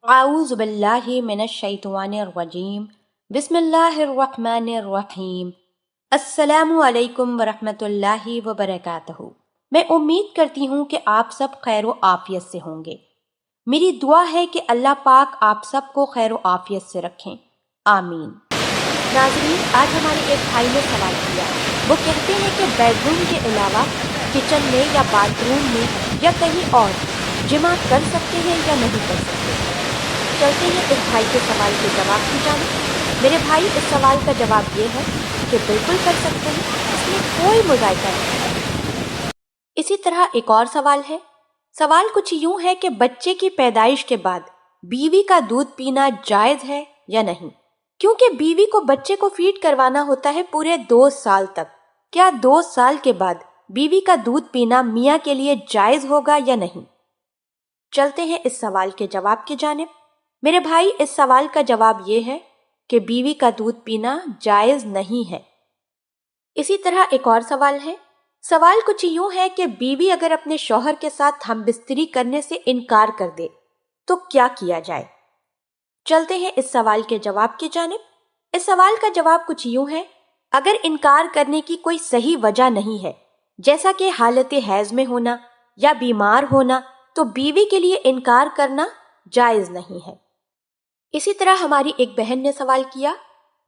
आऊज़ु बिल्लाहि मिनश शैतानिर रजीम। बिस्मिल्लाहिर्रहमानिर्रहीम। अस्सलामु अलैकुम वरहमतुल्लाहि वबरकातुहू। मैं उम्मीद करती हूँ कि आप सब खैर व आफियत से होंगे। मेरी दुआ है कि अल्लाह पाक आप सबको खैर व आफियत से रखें, आमीन। नाज़रीन, आज हमारे एक भाई ने सवाल किया। वो कहते हैं कि बेडरूम के अलावा किचन में या बाथरूम में या कहीं और जिमा कर सकते हैं या नहीं कर सकते। चलते हैं इस भाई के सवाल के जवाब की जानिब। मेरे भाई, इस सवाल का जवाब ये है कि बिल्कुल कर सकते हैं, इसमें कोई मुज़ायका नहीं है। इसी तरह एक और सवाल है। सवाल कुछ यूं है कि बच्चे की पैदाइश के बाद बीवी का दूध पीना जायज़ है या नहीं, क्योंकि बीवी को बच्चे को फीड करवाना होता है पूरे 2 साल तक। क्या 2 साल के बाद बीवी का दूध पीना मियाँ के लिए जायज़ होगा या नहीं? चलते हैं इस सवाल के जवाब की जानिब। मेरे भाई, इस सवाल का जवाब ये है कि बीवी का दूध पीना जायज़ नहीं है। इसी तरह एक और सवाल है। सवाल कुछ यूं है कि बीवी अगर अपने शौहर के साथ हमबिस्तरी करने से इनकार कर दे तो क्या किया जाए। चलते हैं इस सवाल के जवाब की जानिब। इस सवाल का जवाब कुछ यूं है। अगर इनकार करने की कोई सही वजह नहीं है, जैसा कि हालत हैज़ में होना या बीमार होना, तो बीवी के लिए इनकार करना जायज़ नहीं है। इसी तरह हमारी एक बहन ने सवाल किया।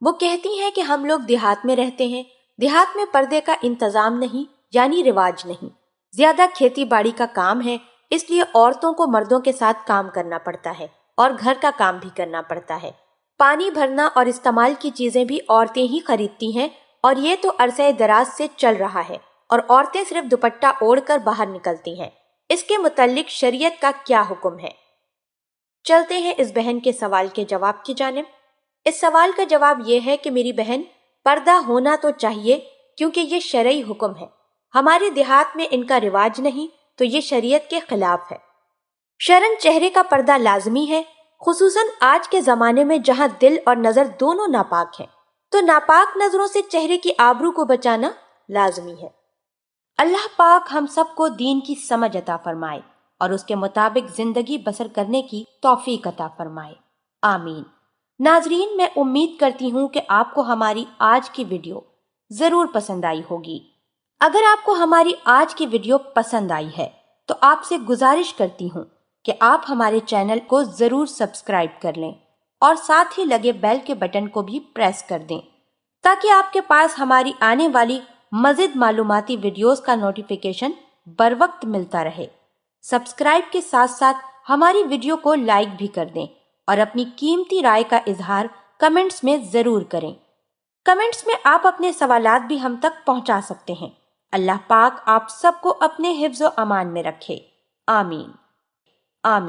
वो कहती हैं कि हम लोग देहात में रहते हैं। देहात में पर्दे का इंतजाम नहीं, यानी रिवाज नहीं। ज्यादा खेती बाड़ी का काम है, इसलिए औरतों को मर्दों के साथ काम करना पड़ता है और घर का काम भी करना पड़ता है। पानी भरना और इस्तेमाल की चीजें भी औरतें ही खरीदती हैं, और ये तो अरसे दराज से चल रहा है, और औरतें सिर्फ दुपट्टा ओढ़कर बाहर निकलती हैं। इसके मुताल्लिक शरीयत का क्या हुक्म है? चलते हैं इस बहन के सवाल के जवाब की जानिब। इस सवाल का जवाब यह है कि मेरी बहन, पर्दा होना तो चाहिए, क्योंकि ये शरई हुक्म है। हमारे देहात में इनका रिवाज नहीं, तो ये शरीयत के खिलाफ है। शरन चेहरे का पर्दा लाजमी है, खुसूसन आज के जमाने में जहां दिल और नजर दोनों नापाक हैं, तो नापाक नजरों से चेहरे की आबरू को बचाना लाजमी है। अल्लाह पाक हम सबको दीन की समझ अता फरमाए और उसके मुताबिक जिंदगी बसर करने की तौफीक अता फरमाए, आमीन। नाजरीन, मैं उम्मीद करती हूँ कि आपको हमारी आज की वीडियो जरूर पसंद आई होगी। अगर आपको हमारी आज की वीडियो पसंद आई है तो आपसे गुजारिश करती हूँ कि आप हमारे चैनल को जरूर सब्सक्राइब कर लें और साथ ही लगे बेल के बटन को भी प्रेस कर दें, ताकि आपके पास हमारी आने वाली मज़ीद मालूमाती वीडियोस का नोटिफिकेशन बर वक्त मिलता रहे। सब्सक्राइब के साथ साथ हमारी वीडियो को लाइक भी कर दें और अपनी कीमती राय का इजहार कमेंट्स में जरूर करें। कमेंट्स में आप अपने सवालात भी हम तक पहुंचा सकते हैं। अल्लाह पाक आप सबको अपने हिफ्ज़ व अमान में रखे, आमीन आमीन।